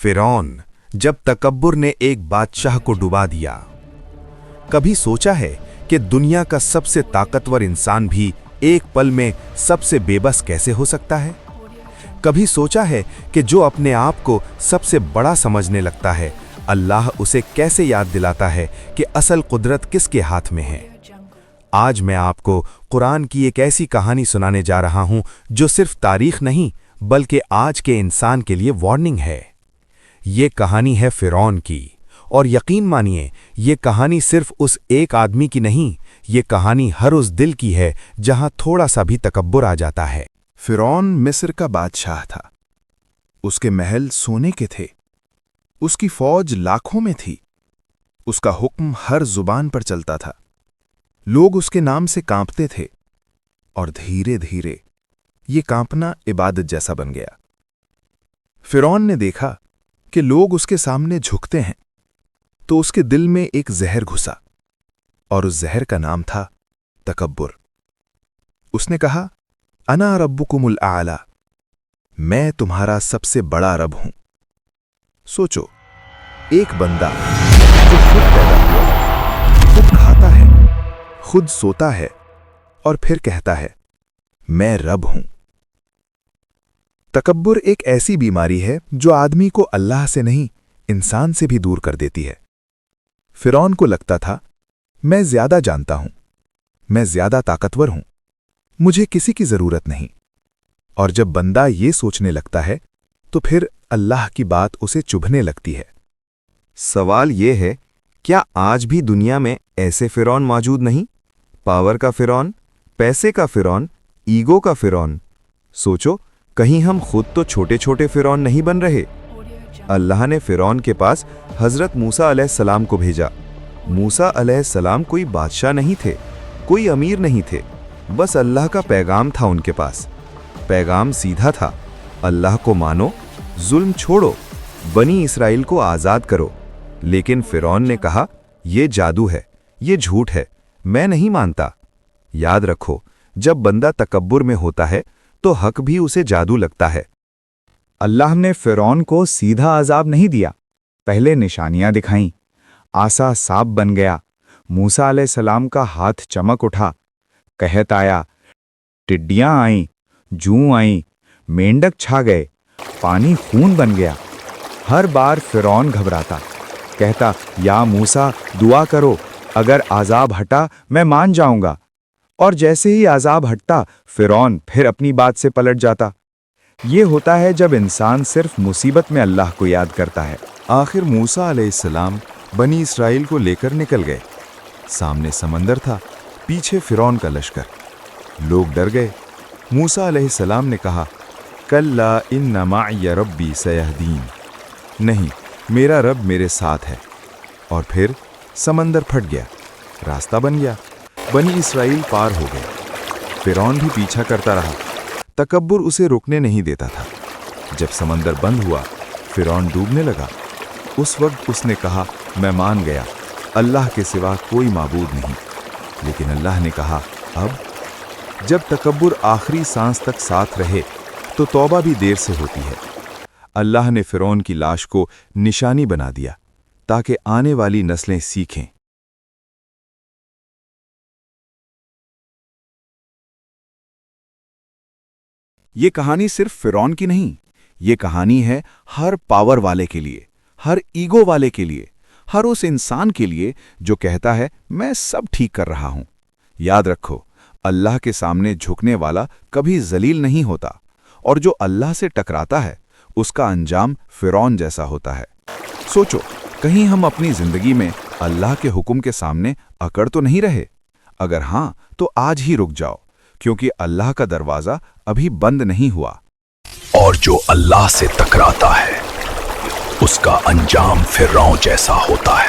फिरौन, जब तकब्बुर ने एक बादशाह को डुबा दिया। कभी सोचा है कि दुनिया का सबसे ताकतवर इंसान भी एक पल में सबसे बेबस कैसे हो सकता है? कभी सोचा है कि जो अपने आप को सबसे बड़ा समझने लगता है, अल्लाह उसे कैसे याद दिलाता है कि असल कुदरत किसके हाथ में है? आज मैं आपको कुरान की एक ऐसी कहानी सुनाने जा रहा हूं जो सिर्फ तारीख नहीं बल्कि आज के इंसान के लिए वार्निंग है। ये कहानी है फिरौन की, और यकीन मानिए ये कहानी सिर्फ उस एक आदमी की नहीं, ये कहानी हर उस दिल की है जहां थोड़ा सा भी तकब्बुर आ जाता है। फिरौन मिस्र का बादशाह था। उसके महल सोने के थे, उसकी फौज लाखों में थी, उसका हुक्म हर जुबान पर चलता था। लोग उसके नाम से कांपते थे, और धीरे धीरे ये कांपना इबादत जैसा बन गया। फिरौन ने देखा कि लोग उसके सामने झुकते हैं, तो उसके दिल में एक जहर घुसा, और उस जहर का नाम था तकब्बुर। उसने कहा, अना रब्बुकुमुल आला, मैं तुम्हारा सबसे बड़ा रब हूं। सोचो, एक बंदा जो खुद पैदा हुआ, खुद खाता है, खुद सोता है, और फिर कहता है, मैं रब हूं। तकब्बुर एक ऐसी बीमारी है जो आदमी को अल्लाह से नहीं, इंसान से भी दूर कर देती है। फिरौन को लगता था, मैं ज्यादा जानता हूं, मैं ज्यादा ताकतवर हूं, मुझे किसी की जरूरत नहीं। और जब बंदा ये सोचने लगता है, तो फिर अल्लाह की बात उसे चुभने लगती है। सवाल ये है, क्या आज भी दुनिया में ऐसे फिरौन मौजूद नहीं? पावर का फिरौन, पैसे का फिरौन, ईगो का फिरौन। सोचो, कहीं हम खुद तो छोटे छोटे फिरौन नहीं बन रहे? अल्लाह ने फिरौन के पास हजरत मूसा अलैहिस्सलाम को भेजा। मूसा अलैहिस्सलाम कोई बादशाह नहीं थे, कोई अमीर नहीं थे, बस अल्लाह का पैगाम था उनके पास। पैगाम सीधा था, अल्लाह को मानो, जुल्म छोड़ो, बनी इस्राइल को आज़ाद करो। लेकिन फिरौन ने कहा, ये जादू है, ये झूठ है, मैं नहीं मानता। याद रखो, जब बंदा तकब्बुर में होता है तो हक भी उसे जादू लगता है। अल्लाह ने फिरौन को सीधा अजाब नहीं दिया, पहले निशानियां दिखाईं। आसा सांप बन गया, मूसा अलैहिस्सलाम का हाथ चमक उठा, कहत आया, टिड्डियां आईं, जूं आईं, मेंढक छा गए, पानी खून बन गया। हर बार फिरौन घबराता, कहता, या मूसा दुआ करो, अगर आजाब हटा मैं मान जाऊंगा। और जैसे ही आजाब हटता, फिरौन फिर अपनी बात से पलट जाता। ये होता है जब इंसान सिर्फ मुसीबत में अल्लाह को याद करता है। आखिर मूसा अलैहिस्सलाम बनी इस्राइल को लेकर निकल गए। सामने समंदर था, पीछे फिरौन का लश्कर। लोग डर गए। मूसा अलैहिस्सलाम ने कहा, कल्ला इन्ना माइया रब्बी सयहदीन, नहीं, मेरा रब मेरे साथ है। और फिर समंदर फट गया, रास्ता बन गया, बनी इस्राइल पार हो गए। फिरौन भी पीछा करता रहा, तकब्बुर उसे रुकने नहीं देता था। जब समंदर बंद हुआ, फिरौन डूबने लगा। उस वक्त उसने कहा, मैं मान गया, अल्लाह के सिवा कोई माबूद नहीं। लेकिन अल्लाह ने कहा, अब जब तकब्बुर आखिरी सांस तक साथ रहे तो तौबा भी देर से होती है। अल्लाह ने फिरौन की लाश को निशानी बना दिया ताकि आने वाली नस्लें सीखें। ये कहानी सिर्फ फिरौन की नहीं, ये कहानी है हर पावर वाले के लिए, हर ईगो वाले के लिए, हर उस इंसान के लिए जो कहता है मैं सब ठीक कर रहा हूं। याद रखो, अल्लाह के सामने झुकने वाला कभी जलील नहीं होता, और जो अल्लाह से टकराता है उसका अंजाम फिरौन जैसा होता है। सोचो, कहीं हम अपनी जिंदगी में अल्लाह के हुक्म के सामने अकड़ तो नहीं रहे? अगर हां, तो आज ही रुक जाओ, क्योंकि अल्लाह का दरवाजा अभी बंद नहीं हुआ। और जो अल्लाह से टकराता है उसका अंजाम फिरौन जैसा होता है।